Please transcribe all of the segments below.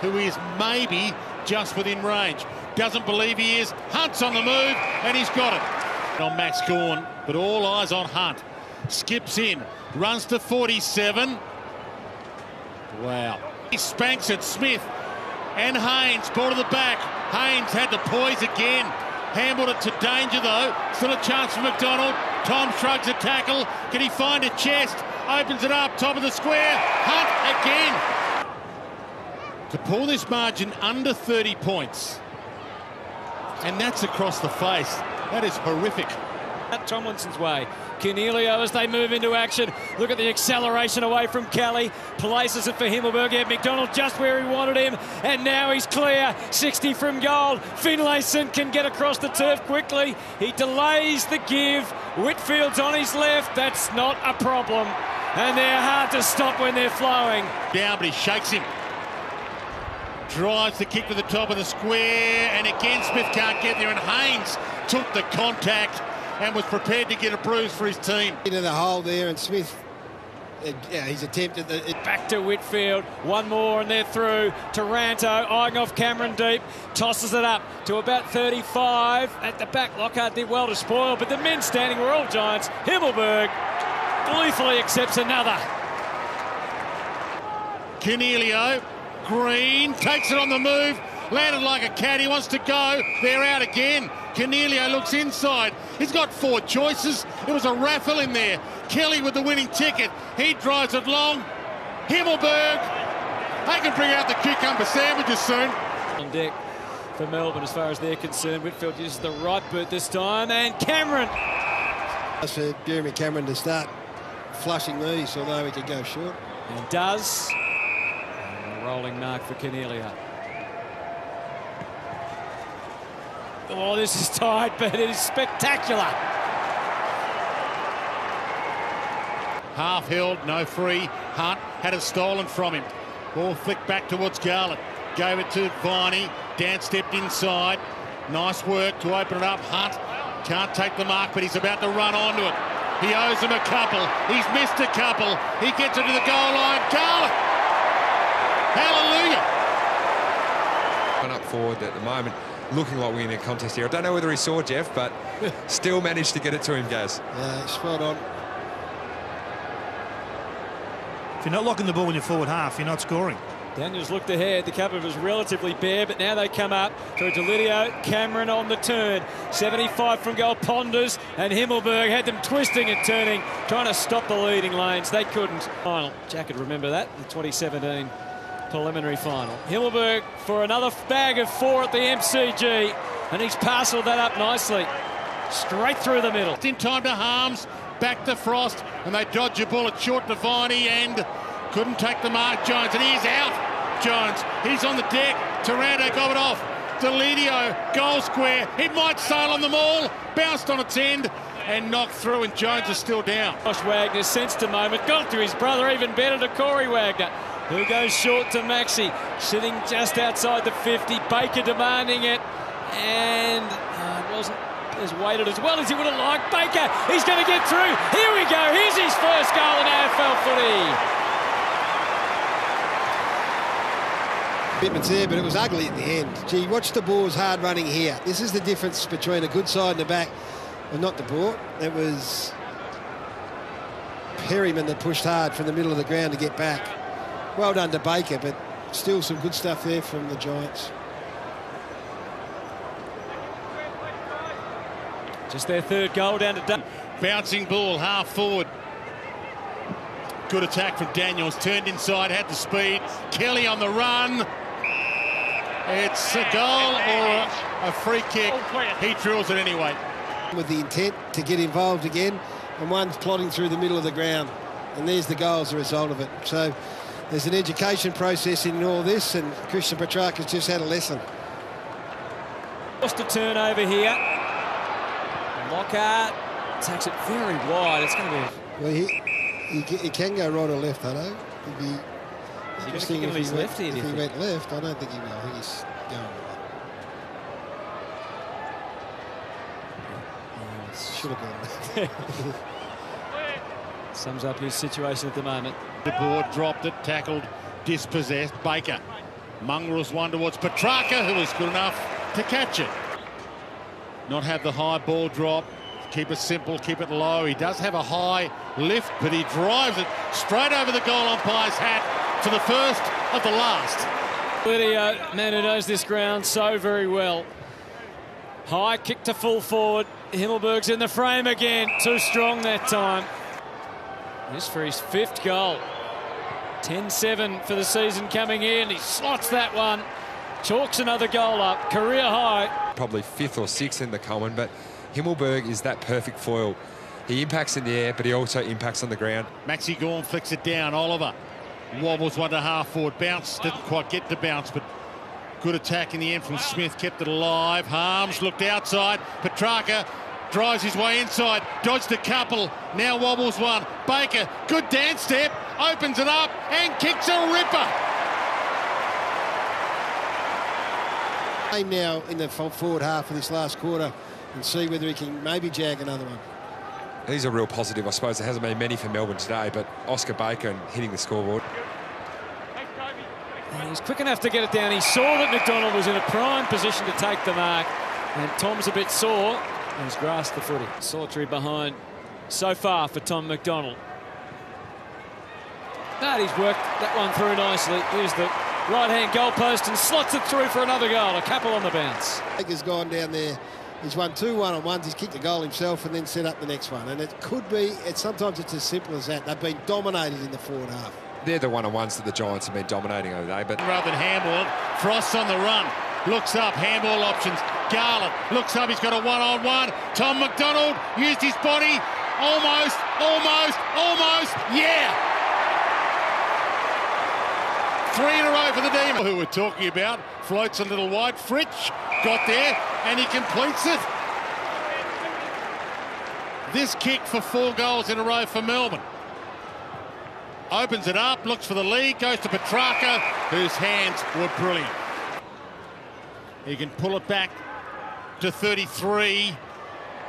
who is maybe just within range. Doesn't believe he is. Hunt's on the move, and he's got it. On Max Gawn, but all eyes on Hunt. Skips in, runs to 47. Wow. He spanks it, Smith and Haynes, ball to the back. Haynes had the poise again. Handled it to danger, though. Still a chance for McDonald. Tom shrugs a tackle. Can he find a chest? Opens it up, top of the square. Hunt again. To pull this margin under 30 points. And that's across the face. That is horrific. Tomlinson's way. Cornelio as they move into action. Look at the acceleration away from Kelly. Places it for Himmelberg. Yeah, McDonald just where he wanted him. And now he's clear. 60 from goal. Finlayson can get across the turf quickly. He delays the give. Whitfield's on his left. That's not a problem. And they're hard to stop when they're flowing. Down, but he shakes him. Drives the kick to the top of the square. And again, Smith can't get there. And Haynes took the contact and was prepared to get a bruise for his team. Into the hole there, and Smith, he's attempted the... Back to Whitfield, one more and they're through. Taranto eyeing off Cameron deep, tosses it up to about 35. At the back, Lockhart did well to spoil, but the men standing were all Giants. Himmelberg gleefully accepts another. Cornelio, Green, takes it on the move, landed like a cat, he wants to go, they're out again. Cornelio looks inside. He's got 4 choices. It was a raffle in there. Kelly with the winning ticket. He drives it long. Himmelberg. They can bring out the cucumber sandwiches soon. On deck for Melbourne as far as they're concerned. Whitfield uses the right boot this time. And Cameron. That's for Jeremy Cameron to start flushing these, although he could go short. And does. And a rolling mark for Cornelio. Oh, this is tight, but it is spectacular. Half held, no free. Hunt had it stolen from him. Ball flicked back towards Garlett. Gave it to Viney. Dan stepped inside. Nice work to open it up. Hunt can't take the mark, but he's about to run onto it. He owes him a couple. He's missed a couple. He gets it to the goal line. Garlett! Hallelujah! Up forward at the moment, looking like we're in a contest here. I don't know whether he saw Jeff, but still managed to get it to him, Gaz. Yeah, spot on. If you're not locking the ball in your forward half, you're not scoring. Daniels looked ahead. The cupboard was relatively bare, but now they come up through Delidio. Cameron on the turn. 75 from goal. Ponders and Himmelberg had them twisting and turning, trying to stop the leading lanes. They couldn't. Final. Jack could remember that, the 2017 preliminary final. Himmelberg for another bag of 4 at the MCG, and he's parcelled that up nicely. Straight through the middle. In time to Harms, back to Frost, and they dodge a bullet short to Viney and couldn't take the mark. Jones, and he's out. Jones, he's on the deck. Taranto got it off. Delidio, goal square. He might sail on the maul. Bounced on its end and knocked through, and Jones is still down. Josh Wagner sensed a moment, got it to his brother, even better to Corey Wagner, who goes short to Maxi, sitting just outside the 50. Baker demanding it, and it wasn't as weighted as well as he would have liked. Baker, he's going to get through. Here we go. Here's his first goal in AFL footy. Commitment's there, but it was ugly at the end. Gee, watch the Boers hard running here. This is the difference between a good side and the back. Well, not the Boer. It was Perryman that pushed hard from the middle of the ground to get back. Well done to Baker, but still some good stuff there from the Giants. Just their third goal down to Dunn. Bouncing ball, half forward. Good attack from Daniels. Turned inside, had the speed. Kelly on the run. It's a goal or a free kick. He drills it anyway. With the intent to get involved again, and one's plodding through the middle of the ground. And there's the goal as a result of it. So there's an education process in all this, and Christian Petrarca's just had a lesson. Lost a turnover here. Lockhart takes it very wide. It's going to be... Well, he can go right or left, Hutto. He'd be interesting if he went left. I don't think he will. I think he's going right. Should have gone left. Sums up his situation at the moment. The board dropped it, tackled, dispossessed. Baker Mongrels one towards Petrarca, who was good enough to catch it. Not have the high ball drop. Keep it simple, keep it low. He does have a high lift, but he drives it straight over the goal umpire's hat for the first of the last. Lydia, man who knows this ground so very well. High kick to full forward. Himmelberg's in the frame again. Too strong that time. This for his 5th goal. 10-7 for the season coming in. He slots that one. Chalks another goal up. Career high. Probably 5th or 6th in the Common, but Himmelberg is that perfect foil. He impacts in the air, but he also impacts on the ground. Maxi Gawn flicks it down. Oliver wobbles one to half forward. Bounce, didn't quite get to bounce, but good attack in the end from Smith. Kept it alive. Harms looked outside. Petrarca drives his way inside. Dodged a couple. Now wobbles one. Baker, good dance step. Opens it up and kicks a ripper. Now in the forward half of this last quarter and see whether he can maybe jag another one. He's a real positive, I suppose. There hasn't been many for Melbourne today, but Oscar Baker and hitting the scoreboard. And he's quick enough to get it down. He saw that McDonald was in a prime position to take the mark, and Tom's a bit sore and he's grasped the footy. Solitary behind so far for Tom McDonald. But he's worked that one through nicely. Here's the right-hand goalpost and slots it through for another goal. A couple on the bounce. Baker's gone down there. He's won 2 one-on-ones. He's kicked a goal himself and then set up the next one. And it could be, sometimes it's as simple as that. They've been dominated in the forward half. They're the one-on-ones that the Giants have been dominating over there. But Rather than handball, Frost's on the run. Looks up, handball options. Garland looks up, he's got a one-on-one. Tom McDonald used his body. Almost, yeah! 3 in a row for the Demon. Who we're talking about, floats a little wide. Fritsch got there and he completes it. This kick for 4 goals in a row for Melbourne. Opens it up, looks for the lead, goes to Petrarca, whose hands were brilliant. He can pull it back to 33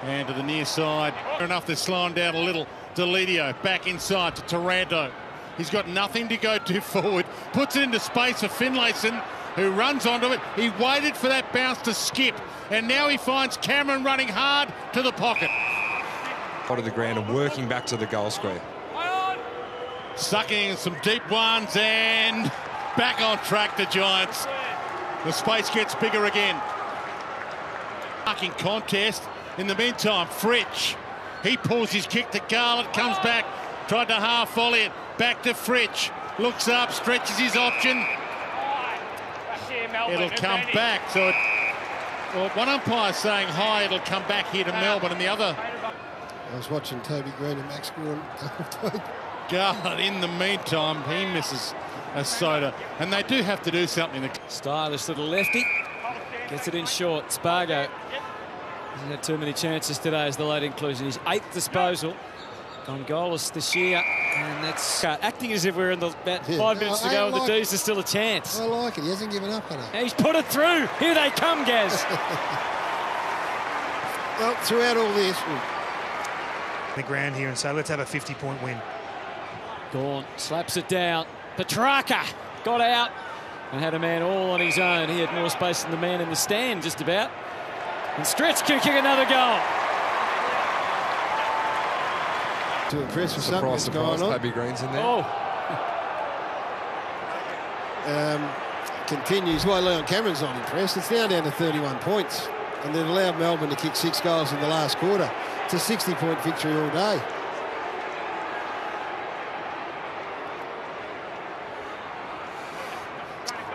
and to the near side. Fair enough, they're slowing down a little. Delidio back inside to Taranto. He's got nothing to go to forward. Puts it into space for Finlayson, who runs onto it. He waited for that bounce to skip, and now he finds Cameron running hard to the pocket. out of the ground and working back to the goal square. Sucking in some deep ones and back on track, the Giants. The space gets bigger again. Marking contest. In the meantime, Fritsch. He pulls his kick to Garland, comes back, tried to half volley it. Back to Fritsch. Looks up, stretches his option. It'll come back. So well, one umpire saying high, it'll come back here to Melbourne, and the other. I was watching Toby Green and Max Gawn. Garland, in the meantime, he misses a soda. And they do have to do something. Stylish little lefty. Gets it in short. Spargo hasn't had too many chances today as the late inclusion. His 8th disposal. Gone goalless this year. And that's acting as if we're in the about 5 minutes to go and the D's are still a chance. I like it. He hasn't given up on it. He's put it through. Here they come, Gaz. Well, throughout all this, the ground here and say, let's have a 50-point win. Gawn slaps it down. Petrarca got out and had a man all on his own. He had more space than the man in the stand, just about. And Stretch can kick another goal. To impress with something that's going on. Toby Green's in there. Oh. Continues. Well, Leon Cameron's not impressed. It's now down to 31 points. And they've allowed Melbourne to kick 6 goals in the last quarter. It's a 60-point victory all day.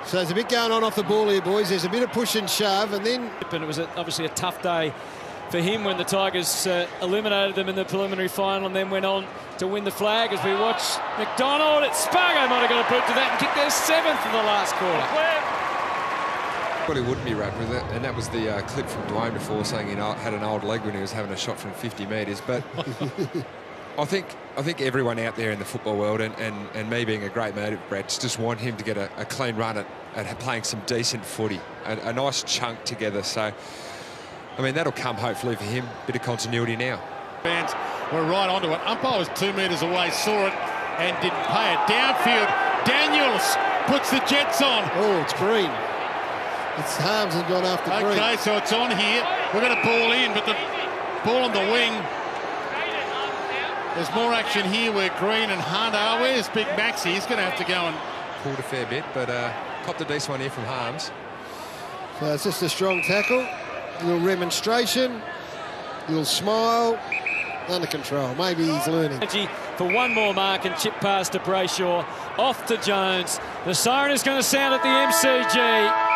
So there's a bit going on off the ball here, boys. There's a bit of push and shove, and then... And it was obviously a tough day for him when the Tigers eliminated them in the preliminary final and then went on to win the flag. As we watch McDonald, Spargo might have got a boot to that and kicked their 7th in the last quarter. But he wouldn't be wrapped with it, and that was the clip from Dwayne before saying he had an old leg when he was having a shot from 50 metres. But I think everyone out there in the football world, and me being a great mate of Brett's, just want him to get a clean run at playing some decent footy, a nice chunk together. So, I mean, that'll come hopefully for him. Bit of continuity now. Fans were right onto it. Umpire was 2 metres away, saw it and didn't pay it. Downfield, Daniels puts the Jets on. Oh, it's Green. It's Harms has gone after Green. Okay, so it's on here. We're going to ball in, but the ball on the wing. There's more action here where Green and Hunt are. Where's Big Maxi? He's going to have to go and... Pulled a fair bit, but copped a decent one here from Harms. So it's just a strong tackle. A little remonstration. A little smile. Under control. Maybe he's learning. For one more mark and chip pass to Brayshaw. Off to Jones. The siren is going to sound at the MCG.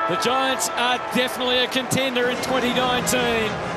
The Giants are definitely a contender in 2019.